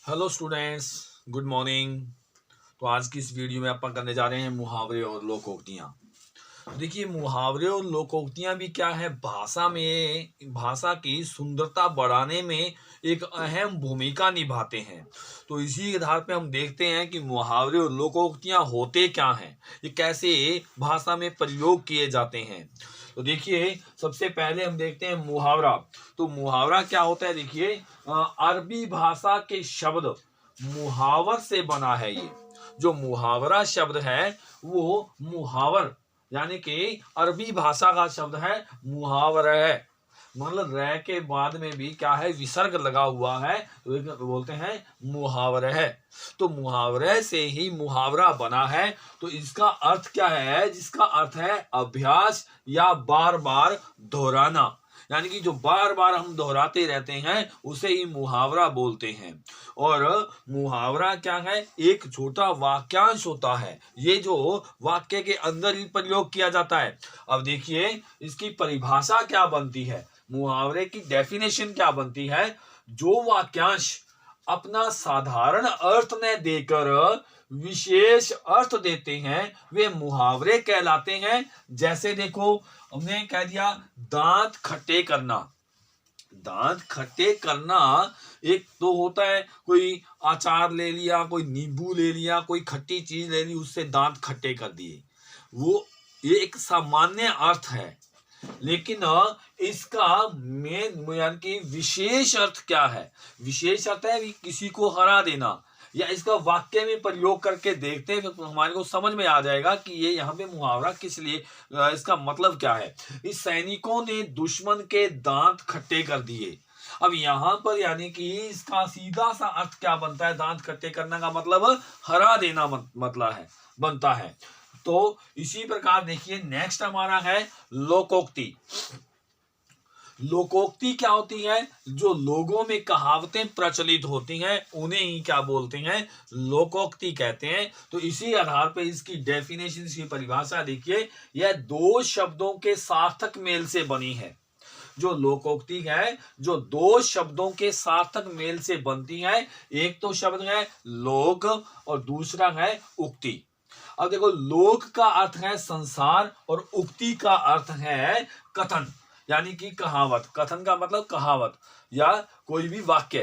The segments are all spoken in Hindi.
Hello students, good morning. तो आज की इस वीडियो में अपन करने जा रहे हैं मुहावरे और लोकोक्तियाँ। देखिए, मुहावरे और लोकोक्तियाँ भी क्या है, भाषा की सुंदरता बढ़ाने में एक अहम भूमिका निभाते हैं। तो इसी आधार पे हम देखते हैं कि मुहावरे और लोकोक्तियाँ होते क्या हैं, ये कैसे भाषा में प्रयोग किए जाते हैं। तो देखिए, सबसे पहले हम देखते हैं मुहावरा। तो मुहावरा क्या होता है, देखिए, अरबी भाषा के शब्द मुहावर से बना है। ये जो मुहावरा शब्द है वो मुहावर यानी कि अरबी भाषा का शब्द है मुहावरा है। मतलब रह के बाद में भी क्या है, विसर्ग लगा हुआ है, तो बोलते हैं मुहावरा है। तो मुहावरे से ही मुहावरा बना है। तो इसका अर्थ क्या है, जिसका अर्थ है अभ्यास या बार बार दोहराना, यानी कि जो बार बार हम दोहराते रहते हैं उसे ही मुहावरा बोलते हैं। और मुहावरा क्या है, एक छोटा वाक्यांश होता है, ये जो वाक्य के अंदर ही प्रयोग किया जाता है। अब देखिए, इसकी परिभाषा क्या बनती है, मुहावरे की डेफिनेशन क्या बनती है। जो वाक्यांश अपना साधारण अर्थ न देकर विशेष अर्थ देते हैं वे मुहावरे कहलाते हैं। जैसे देखो, हमने कह दिया दांत खट्टे करना। दांत खट्टे करना एक तो होता है, कोई अचार ले लिया, कोई नींबू ले लिया, कोई खट्टी चीज ले ली, उससे दांत खट्टे कर दिए। वो ये एक सामान्य अर्थ है। लेकिन इसका मेन यानी कि विशेष अर्थ क्या है, विशेष अर्थ है कि किसी को हरा देना। या इसका वाक्य में प्रयोग करके देखते हैं तो हमारे को समझ में आ जाएगा कि ये यहाँ पे मुहावरा किस लिए, इसका मतलब क्या है। इस सैनिकों ने दुश्मन के दांत खट्टे कर दिए। अब यहाँ पर यानी कि इसका सीधा सा अर्थ क्या बनता है, दांत खट्टे करने का मतलब हरा देना मतलब है, बनता है। तो इसी प्रकार देखिए, नेक्स्ट हमारा है लोकोक्ति। लोकोक्ति क्या होती है, जो लोगों में कहावतें प्रचलित होती हैं उन्हें ही क्या बोलते हैं, लोकोक्ति कहते हैं। तो इसी आधार पर इसकी डेफिनेशन, इसकी परिभाषा देखिए, यह दो शब्दों के सार्थक मेल से बनी है। जो लोकोक्ति है, जो दो शब्दों के सार्थक मेल से बनती है। एक तो शब्द है लोक और दूसरा है उक्ति। अब देखो, लोक का अर्थ है संसार और उक्ति का अर्थ है कथन, यानी कि कहावत। कथन का मतलब कहावत या कोई भी वाक्य।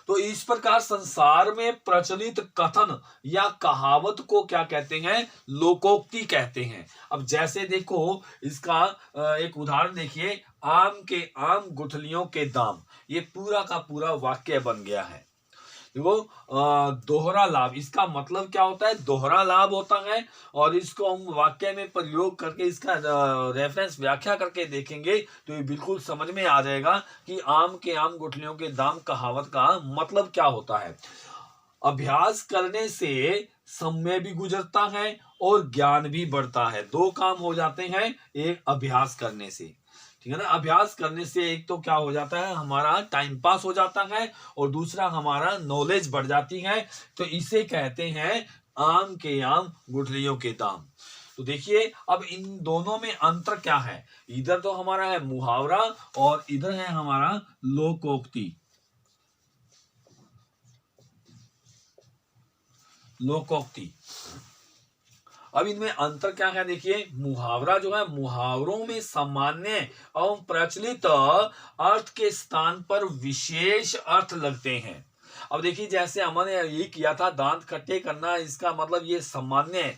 तो इस प्रकार संसार में प्रचलित कथन या कहावत को क्या कहते हैं, लोकोक्ति कहते हैं। अब जैसे देखो, इसका एक उदाहरण देखिए, आम के आम गुठलियों के दाम। ये पूरा का पूरा वाक्य बन गया है। देखो, दोहरा लाभ, इसका मतलब क्या होता है, दोहरा लाभ होता है। और इसको हम वाक्य में प्रयोग करके इसका रेफरेंस व्याख्या करके देखेंगे तो ये बिल्कुल समझ में आ जाएगा कि आम के आम गुठलियों के दाम कहावत का मतलब क्या होता है। अभ्यास करने से समय भी गुजरता है और ज्ञान भी बढ़ता है। दो काम हो जाते हैं एक अभ्यास करने से, ठीक है ना। अभ्यास करने से एक तो क्या हो जाता है, हमारा टाइम पास हो जाता है और दूसरा हमारा नॉलेज बढ़ जाती है। तो इसे कहते हैं आम के आम गुठलियों के दाम। तो देखिए, अब इन दोनों में अंतर क्या है, इधर तो हमारा है मुहावरा और इधर है हमारा लोकोक्ति। लोकोक्ति, अब इनमें अंतर क्या है, देखिए, मुहावरा जो है, मुहावरों में सामान्य एवं प्रचलित अर्थ के स्थान पर विशेष अर्थ लगते हैं। अब देखिए, जैसे हमने ये किया था दांत खट्टे करना, इसका मतलब ये सामान्य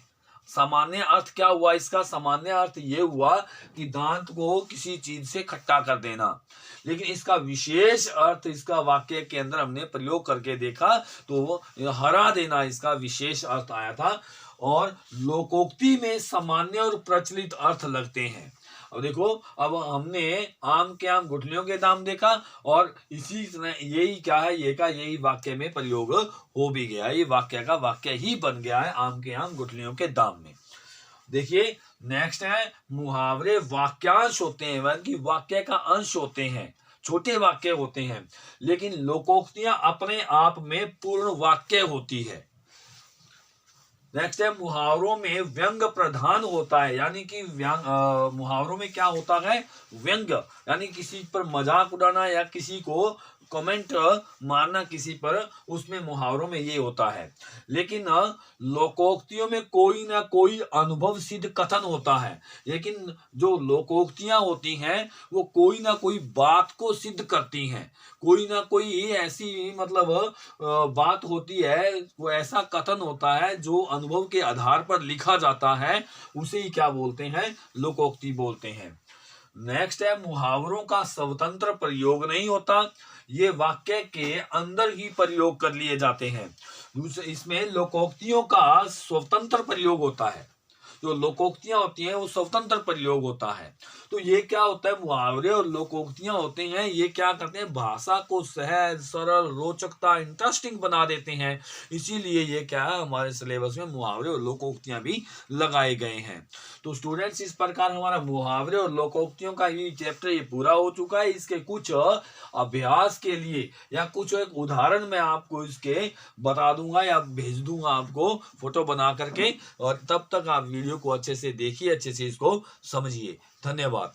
सामान्य अर्थ क्या हुआ, इसका सामान्य अर्थ ये हुआ कि दांत को किसी चीज से खट्टा कर देना। लेकिन इसका विशेष अर्थ इसका वाक्य के अंदर हमने प्रयोग करके देखा तो हरा देना इसका विशेष अर्थ आया था। और लोकोक्ति में सामान्य और प्रचलित अर्थ लगते हैं। अब देखो, अब हमने आम के आम गुठलियों के दाम देखा और इसी तरह यही क्या है, ये का यही वाक्य में प्रयोग हो भी गया, ये वाक्य का वाक्य ही बन गया है आम के आम गुठलियों के दाम में। देखिए, नेक्स्ट है मुहावरे वाक्यांश होते हैं, यानी कि वाक्य का अंश होते हैं, छोटे वाक्य होते हैं। लेकिन लोकोक्तियां अपने आप में पूर्ण वाक्य होती है। नेक्स्ट है मुहावरों में व्यंग प्रधान होता है, यानी कि मुहावरों में क्या होता है, व्यंग, यानी किसी पर मजाक उड़ाना या किसी को कमेंट मारना किसी पर, उसमें मुहावरों में ये होता है। लेकिन लोकोक्तियों में कोई ना कोई अनुभव सिद्ध कथन होता है। लेकिन जो लोकोक्तियां होती हैं वो कोई ना कोई बात को सिद्ध करती हैं, कोई ना कोई ऐसी मतलब बात होती है, वो ऐसा कथन होता है जो अनुभव के आधार पर लिखा जाता है, उसे ही क्या बोलते हैं, लोकोक्ति बोलते हैं। नेक्स्ट है, मुहावरों का स्वतंत्र प्रयोग नहीं होता, ये वाक्य के अंदर ही प्रयोग कर लिए जाते हैं। दूसरे, इसमें लोकोक्तियों का स्वतंत्र प्रयोग होता है। जो लोकोक्तियां होती हैं वो स्वतंत्र प्रयोग होता है। तो ये क्या होता है, मुहावरे और लोकोक्तियां होते हैं, ये क्या करते हैं, भाषा को सहज, सरल, रोचकता, इंटरेस्टिंग बना देते हैं। इसीलिए ये क्या है, हमारे सिलेबस में मुहावरे और लोकोक्तियां भी लगाए गए हैं। तो स्टूडेंट्स, इस प्रकार हमारा मुहावरे और लोकोक्तियों का ये चैप्टर ये पूरा हो चुका है। इसके कुछ अभ्यास के लिए या कुछ एक उदाहरण मैं आपको इसके बता दूंगा या भेज दूंगा आपको फोटो बना करके, और तब तक आप वीडियो को अच्छे से देखिए, अच्छे से इसको समझिए। धन्यवाद।